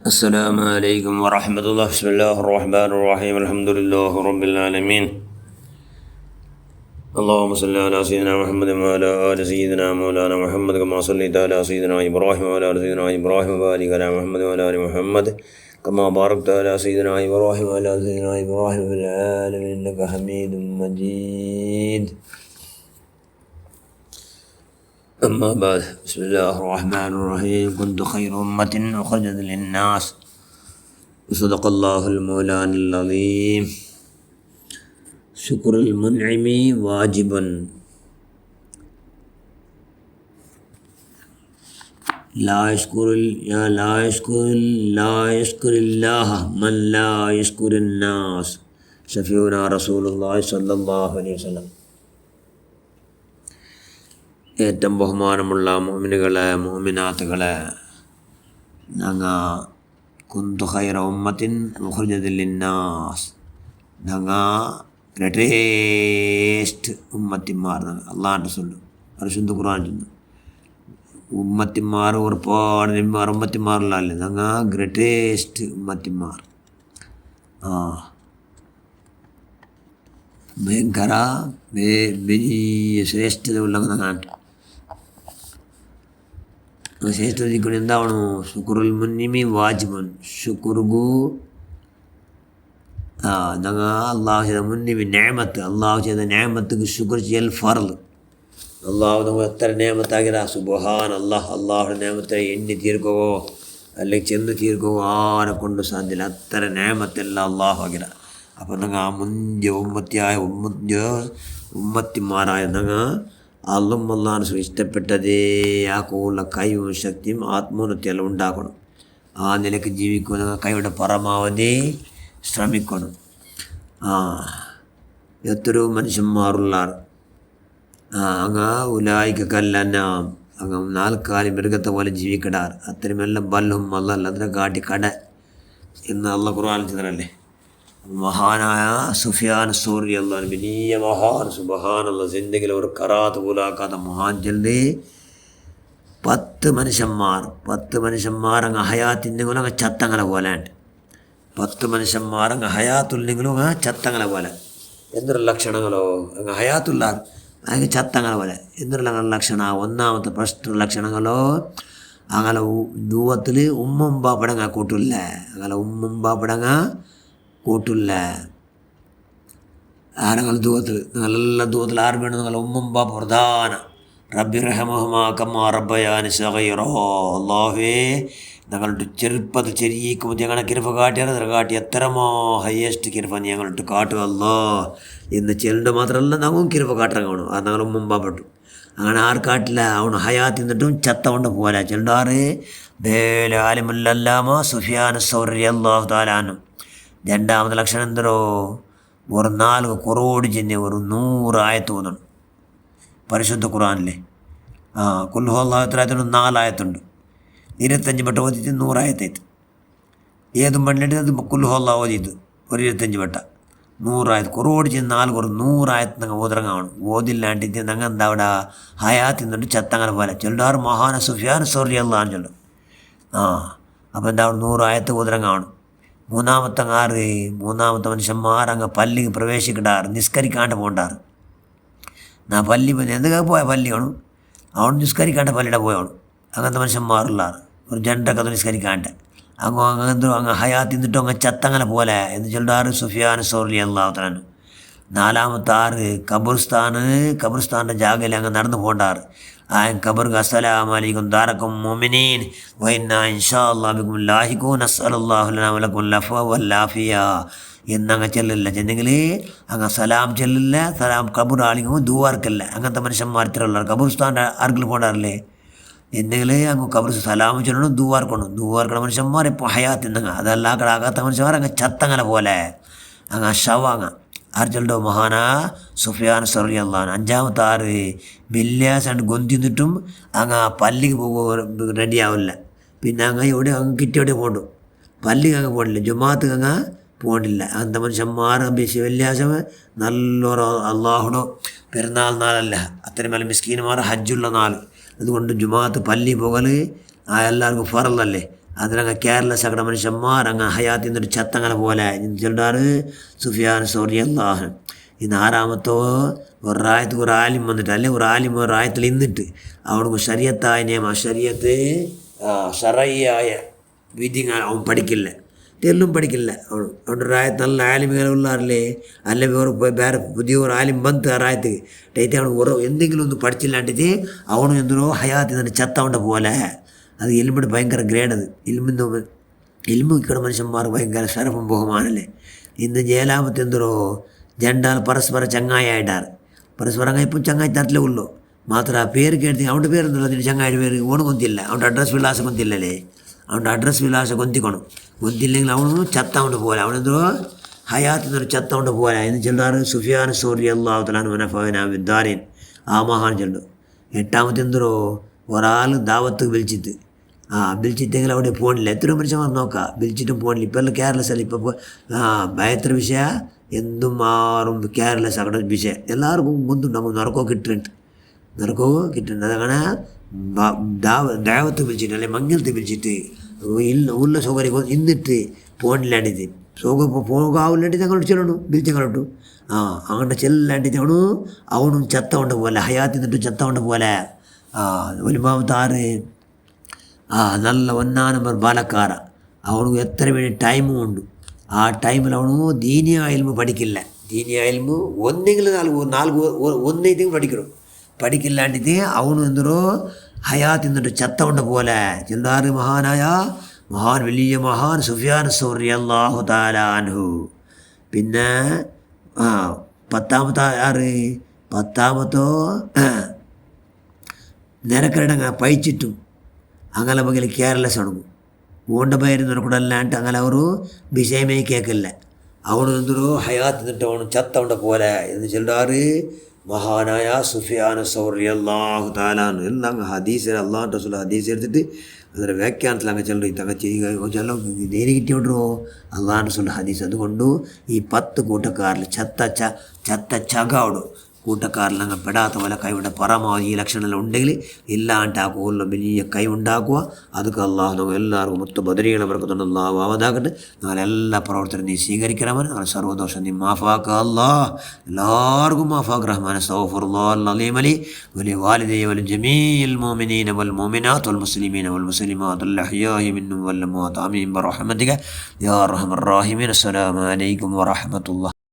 السلام عليكم ورحمة الله. بسم الله الرحمن الرحيم. الحمد لله رب العالمين. اللهم صل على سيدنا محمد وعلى آل سيدنا مولانا محمد كما صليت على سيدنا إبراهيم وعلى آل سيدنا إبراهيم وبارك على محمد وعلى آل محمد كما باركت على سيدنا إبراهيم وعلى آل سيدنا إبراهيم في العالمين إنك حميد مجيد. أما بعد، بسم الله الرحمن الرحيم. كنت خير أمة أخرجت للناس وصدق الله المولان العظيم. شكر المنعم واجبا لا يشكر الله من لا يشكر الناس. شفيعنا رسول الله صلى الله عليه وسلم. ഏറ്റവും ബഹുമാനമുള്ള മുഅ്മിനുകളെ മുഅ്മിനാത്തുകളെ, ഞങ്ങൾ കുന്തു ഖൈറ ഉമ്മത്തിൻ ഉഖ്രിജത് ലിന്നാസ്, ഞങ്ങൾ ഗ്രേറ്റസ്റ്റ് ഉമ്മത്തിമാർ. അള്ളാഹുവിൻ്റെ റസൂൽ പരിശുദ്ധ ഖുർആൻ ചെന്നു ഉമ്മത്തിമാർ ഒരുപാട് നബിമാർ ഉമ്മത്തിമാറിലല്ലേ, ഞങ്ങൾ ഗ്രേറ്റസ്റ്റ് ഉമ്മത്തിമാർ. ഭയങ്കര വലിയ ശ്രേഷ്ഠത ഉള്ള ഞങ്ങൾ ಶ್ರೇಷ್ಠದಿಕ್ಕೂ ಎಂದಾವಣು ಶುಕ್ರುಲ್ ಮುನ್ನಿಮಿ ವಾಜಿಬನ್ ಶುಕ್ರುಗೂ ഞങ്ങൾ അള്ളാഹു ചെയ്ത മുന്നിമി നേമത്ത്, അള്ളാഹു ചെയ്ത നേമത്തുക്ക് ശുക്ർ ചെയ്യൽ ഫർള്. അള്ളാഹു നമ്മൾ എത്ര നേമത്താകില്ല, സുബ്ഹാൻ അള്ളാഹ്. അള്ളാഹുടെ നേമത്തെ എണ്ണി തീർക്കുകയോ അല്ലെങ്കിൽ ചെന്ന് തീർക്കുകയോ ആരെ കൊണ്ട് സാധ്യമില്ല. അത്ര നേമത്തെല്ലാം അള്ളാഹു ആകില്ല. അപ്പോൾ ഞങ്ങൾ ആ മുന്തിയ ഉമ്മത്തിമാരായ ഞങ്ങൾ അള്ളാഹു ഇഷ്ടപ്പെട്ടതേ ആക്കുള്ള കഴിവും ശക്തിയും ആത്മോന്നത്തെല്ലാം ഉണ്ടാക്കണം. ആ നിലയ്ക്ക് ജീവിക്കുന്ന കൈയുടെ പരമാവധി ശ്രമിക്കണം. എത്രയോ മനുഷ്യന്മാരുള്ള അങ്ങ് ഉലായിക്കല്ല അങ്ങ് നാൽക്കാലി മൃഗത്തെ പോലെ ജീവിക്കടാർ. അത്രയുമെല്ലാം ബല്ലും അല്ല അതിനെ കാട്ടി കട എന്ന് അള്ളാഹ് ഖുർആനിൽ ചെയ്തല്ലേ. മഹാനായ സുഫിയാൻ സൗരി അള്ളാഹ് വലിയ മഹാൻ, സുബ്ഹാനല്ലാഹ്. ജിന്ദഗിയിൽ ഒരു കറാത്ത് പോലാക്കാത്ത മഹാൻ ചെല്ലി 10 മനുഷ്യന്മാർ അങ്ങ് ഹയാത്തിൻ്റെങ്കിലും അങ്ങ് ചത്തങ്ങളെ പോലെ ഉണ്ട്. 10 മനുഷ്യന്മാർ അങ്ങ് ഹയാത്തുല്ലെങ്കിലും അങ്ങ് ചത്തങ്ങളെ പോലെ. എന്തൊരു ലക്ഷണങ്ങളോ അങ്ങ് ഹയാത്തുള്ള അങ്ങ് ചത്തങ്ങളെ പോലെ. എന്തൊരു ലക്ഷണ? ഒന്നാമത്തെ ഫസ്റ്റ് ലക്ഷണങ്ങളോ അങ്ങനെ ദൂവത്തിൽ ഉമ്മും ബാപ്പടങ്ങ കൂട്ടില്ല. അങ്ങനെ ഉമ്മും ബാപ്പടങ്ങ കൂട്ടില്ല. ആരങ്ങൾ ദൂവത്തിൽ നിങ്ങളെല്ലാം ദൂവത്തിൽ ആര് വേണം? നിങ്ങൾ ഉമ്മും ബാപ്പ പ്രധാന. റബ്ബി റഹ്മഹുമാ കമ്മാ റബ്ബയാനി സഗീറാ. അല്ലാഹുവേ, ഞങ്ങളുടെ ചെറുപ്പത്തിൽ ചെറിയക്കുമ്പോൾ ഞങ്ങളെ കിരുഫ കാട്ടിയാണ് കാട്ടി. എത്രമോ ഹയ്യസ്റ്റ് കിരുഫ ഞങ്ങളിട്ട് കാട്ടുമല്ലോ എന്ന് ചെല്ലുണ്ട്. മാത്രമല്ല ഞങ്ങളും കിരുഫ കാട്ടാൻ കാണും. അത് ഞങ്ങൾ ഉമ്മും ബാപ്പെട്ടു. അങ്ങനെ ആർ കാട്ടില്ല. അവൻ ഹയാത്ത് നിന്നിട്ടും ചത്ത കൊണ്ട് പോലെ ചെല്ലാറ്. ബേല ആലിമുല്ലല്ലാമ സുഫിയാൻ സൗരി അല്ലാഹു തആലാനും. രണ്ടാമത്തെ ലക്ഷണം എന്തോ, ഒരു 4 കുറോട് ചെന്ന് ഒരു 100 ആയത്ത് തോന്നണം പരിശുദ്ധ ഖുർആനിലെ. കുൽ ഹുവല്ലാഹു എത്ര 4 ആയത്തുണ്ട്. 25 വട്ടം ഓതിയിട്ട് 100 ആയത്തായിട്ട്. ഏതും പണ്ടിട്ട് അത് കുൽ ഹുവല്ലാഹു ഓതിയിട്ട് ഒരു 25 വട്ടം 100 ആയത്ത്. കുറോട് ചെന്ന് 4 കുറവ് 100 ആയത്ത് ഞങ്ങൾ ഓതിറങ്ങാണ്. ഓതില്ലാണ്ടിട്ട് ഞങ്ങൾ എന്താ അവിടെ ഹയാത്ത് നിന്നിട്ട് ചത്തങ്ങനെ പോലെ ചെല്ലാറ്. മഹാന സുഫിയാൻ സൗരി അല്ലാഹ് ചൊല്ലും. അപ്പോൾ എന്താ 100 ആയത്ത് ഓതിറങ്ങാണ്. മൂന്നാമത്തെ മനുഷ്യന്മാർ അങ്ങ് പള്ളിക്ക് പ്രവേശിക്കണ്ടാറ്, നിസ്കരിക്കാണ്ട് പോകണ്ടാറ്. പള്ളി എന്തൊക്കെ പോയ പള്ളി കാണും, അവൻ നിസ്കരിക്കാണ്ട് പള്ളിയുടെ പോയാണ്. അങ്ങനത്തെ മനുഷ്യന്മാരുള്ളാറ്. ഒരു ജണ്ടൊക്കെ നിസ്കരിക്കാണ്ട് അങ്ങ് ഹയാത്ത് നിന്നിട്ടും അങ്ങ് ചത്തങ്ങനെ പോലെ എന്ന് ചൊല്ലാറ് സുഫിയാൻ സൗരി അല്ലാഹു തആല. 4 ഖബർസ്ഥാൻ്റെ ജാഗയിൽ അങ്ങ് നടന്നു പോകണ്ടാറ്. ഖബർക്ക് അസ്സലാമു അലൈക്കും ദാറക്കും മുഅ്മിനീൻ വഇന്നാ ഇൻഷാ അല്ലാഹു ബികും ലാഹിഖൂൻ അസ്അലുല്ലാഹു ലനാ വലക്കും ലഫ്വ വല്ലാഫിയ എന്നങ്ങ് ചെല്ലില്ല. ചെന്നെങ്കിൽ അങ്ങ് സലാം ചെല്ലില്ല. സലാം ഖബർ ആളിക്കുമ്പോൾ ദുവാർക്കല്ല. അങ്ങനത്തെ മനുഷ്യന്മാർ ഇത്രയുള്ള ഖബർസ്ഥാൻ്റെ ആർക്കിൽ പോകാറില്ലേ എന്തെങ്കിൽ അങ്ങ് ഖബർ സലാം ചൊല്ലണം, ദുവാർക്കണം. ദുവാർക്കണ മനുഷ്യന്മാർ ഇപ്പോൾ ഹയാത്ത് എന്നങ്ങ് അതല്ല ആകാത്ത മനുഷ്യന്മാർ അങ്ങ് ചത്തങ്ങനെ പോലെ അങ്ങ് ഷവാങ്ങ ആർച്ചല്ലോ മഹാന സുഫിയാൻ സൗരി അല്ലാഹ്. 5 വെള്ളിയാഴ്ച ഗൊന്തി നിന്നിട്ടും അങ്ങ് പള്ളിക്ക് പോകുക റെഡിയാവില്ല. പിന്നെ അങ്ങ് എവിടെ അങ്ങ് കിട്ടിയോടെ പോകണ്ടു. പള്ളിക്ക് അങ്ങ് പോകണില്ല, ജുമാഅത്ത് അങ്ങ് പോകണ്ടില്ല. അങ്ങനത്തെ മനുഷ്യന്മാർ വെള്ളിയാഴ്ച നല്ലൊരു അള്ളാഹുടെ പെരുന്നാൾ നാളല്ല, അത്രയും നല്ല മിസ്കീന്മാർ ഹജ്ജുള്ള നാൾ. അതുകൊണ്ട് ജുമാഅത്ത് പള്ളി പോകൽ എല്ലാവർക്കും ഫറലല്ലേ. അതിലങ്ങ് കേരളസ് ആക്കുന്ന മനുഷ്യന്മാർ അങ്ങ് ഹയാത്തിൽ നിന്നൊരു ചത്തങ്ങനെ പോലെ ചൊല്ലാറ് സുഫിയാൻ സൗരി അള്ളാഹു. ഇന്ന് ആറാമത്തോ ഒരു റായത്ത് ഒരു ആലിം വന്നിട്ട് അല്ലെങ്കിൽ ഒരു ആലിം ഒരു റായത്തിൽ ഇന്നിട്ട് അവർക്ക് ശരീഅത്തായ നിയമം ശരീഅത്ത് ഷറയ്യായ വിധിങ്ങൾ അവൻ പഠിക്കില്ല, തെല്ലും പഠിക്കില്ല. അവൻ്റെ റായത്ത് നല്ല ആലിമുകൾ ഉള്ളാറില്ലേ, അല്ലെ വേറെ പുതിയ ഒരു ആലിം ബന്ത് ആ റായത്ത് ഡേറ്റ് അവന് എന്തെങ്കിലും ഒന്ന് പഠിച്ചില്ലാണ്ടിട്ട് അവനും എന്തിനോ ഹയാത്തിൽ നിന്ന് ചത്തവണ്ട പോലെ. അത് ഇൽമിൻ്റെ ഭയങ്കര ഗ്രേഡത്. ഇൽമു ഇക്കടെ മനുഷ്യന്മാർ ഭയങ്കര ശരഫും ബഹുമാനല്ലേ. ഇന്ന് ജേലാമത്ത് എന്തിനോ ജണ്ടാൽ പരസ്പര ചങ്ങായിട്ടാറ്, പരസ്പരം ഇപ്പം ചങ്ങായി തരത്തിലേ ഉള്ളൂ. മാത്രം ആ പേര് കേട്ടി അവൻ്റെ പേരെന്നുള്ള അതിന് ചങ്ങായിട്ട് പേര് ഓണ് കൊന്തില്ല, അവൻ്റെ അഡ്രസ്സ് വിലാസം കൊന്തില്ലല്ലേ, അവൻ്റെ അഡ്രസ്സ് വിലാസം കൊന്തിക്കണം. കൊന്തില്ലെങ്കിൽ അവനും ചത്തവണ്ട് പോലെ, അവനെന്തോ ഹയാത്തിൽ നിന്നൊരു ചത്തവണ്ട് പോലെ എന്ന് ചൊല്ലാറ് സുഫിയാൻ സൗരി അല്ലാഹു തആല അൻഹു വിദ്വാരൻ ആ മഹാൻ ചൊല്ലും. എട്ടാമത്തെ എന്തോ ഒരാൾ ദാവത്ത് വിളിച്ചിട്ട് വിളിച്ചിട്ടെങ്കിൽ അവിടെ പോണില്ല. എത്രയോ മനുഷ്യന്മാർ നോക്കാം വിളിച്ചിട്ടും പോണില്ല. ഇപ്പോൾ എല്ലാം കെയർലെസ് അല്ല. ഇപ്പോൾ ഭയത്ര വിഷയ എന്തും മാറും കെയർലെസ് ആക്കണ വിഷയം എല്ലാവർക്കും മുന്തുണ്ട്. നമുക്ക് നിറക്കോ കിട്ടുന്നുണ്ട്. അതങ്ങനെ ദാവത്ത് വിളിച്ചിട്ട് അല്ലെങ്കിൽ മംഗലത്ത് വിളിച്ചിട്ട് ഉള്ള സൗകര്യം ഇന്നിട്ട് പോണില്ലാണ്ടിത് പോകാവില്ലാണ്ട് ഞങ്ങളോട് ചെല്ലണു വിളിച്ചങ്ങളോട്ടു അങ്ങനെ ചെല്ലാണ്ടിട്ട് അവനും ചത്തവണ്ട പോലെ ഹയാത്തിൽ നിന്നിട്ട് ചത്തവണ്ട പോലെ. ഒലിമാമത്താറ് നല്ല 1 നമ്പർ ബാലക്കാര. അവനും എത്ര വേണ്ടി ടൈമും ഉണ്ട്. ആ ടൈമിൽ അവನು ദീനിയ ഇൽമു പഠിക്കില്ല. ദീനിയ ഇൽമു ഒന്നെങ്കിലും ഒന്നെങ്കിലും പഠിക്കില്ലാണ്ടിട്ട് അവನು എന്തൊരു ഹയാത്തിൽ നിന്നിട്ട് ചത്തവണ്ട പോലെ. ചെല്ലാറ് മഹാൻ വലിയ മഹാൻ സുഫിയാൻ സൗരി അല്ലാഹു തആല അൻഹു. പിന്നെ 10ാമത്തോ നിരക്കരടങ്ങ പഴിച്ചിട്ടും അങ്ങനെ ಬಗ್ಗೆ ಕೇರ್ಲೆಸ್ ಅಣಗು ಓಂಡ ಬೈರಿನ ಕೂಡ ಅಲ್ಲಾಂಟ അങ്ങനെ ಅವರು ವಿಷയമೇ ಕೇಳಲ್ಲ. ಅವನು ಅಂದರು ಹಯಾತ್ ನಿಂತವನು ಚತ್ತವನ പോലെ എന്ന് ചൊല്ലാറ് മഹാനായ സുഫിയാൻ സൗരി അല്ലാഹു തആല എല്ലാം ഹദീസ് അല്ലാഹു റസൂൽ ഹദീസ് എടുത്തിട്ട് ಅದರ ವ್ಯಾಖ್ಯಾನത്തിൽ അങ്ങ് ചെല്ലു ചെല്ലാം നേരി കിട്ടിയോണ്ടോ അല്ലാഹു റസൂൽ ഹദീസ്. അതുകൊണ്ട് ഈ 10 കൂട്ടക്കാരിൽ ചത്ത ചകാവಡು കൂട്ടക്കാരിൽ അങ്ങ് പെടാത്ത പോലെ കൈവിട പരമാവധി ഈ ലക്ഷണമെല്ലാം ഉണ്ടെങ്കിൽ ഇല്ലാണ്ട് ആ കൂടുതലും വലിയ കൈ ഉണ്ടാക്കുക. അതൊക്കെ അള്ളാഹു നമ്മൾ എല്ലാവർക്കും മൊത്തം ബദരീകളെ പറക്കുന്നുണ്ട്. അള്ളാഹു ആവതാക്കട്ടെ. ഞങ്ങളെല്ലാ പ്രവർത്തനം നീ സ്വീകരിക്കണവൻ. ഞങ്ങൾ സർവ്വദോഷം നീ മാഫാക്ക അല്ലാഹ്. എല്ലാവർക്കും മാഫാക്ക് റഹ്മാൻ അസ്തഗ്ഫിറുല്ലാഹൽ അലീം അലി വലി വാലിദൈ വൽ ജമീഇൽ മുഅ്മിനീന വൽ മുഅ്മിനാത്ത് വൽ മുസ്ലിമീന വൽ മുസ്ലിമാത്ത് അൽ അഹ്യാഇ മിൻഹും വൽ അംവാത്ത് ആമീൻ ബിറഹ്മതിക യാ അർഹമർ റഹീമീൻ. അസ്സലാമു അലൈക്കും വറഹ്മത്തുള്ളാഹി.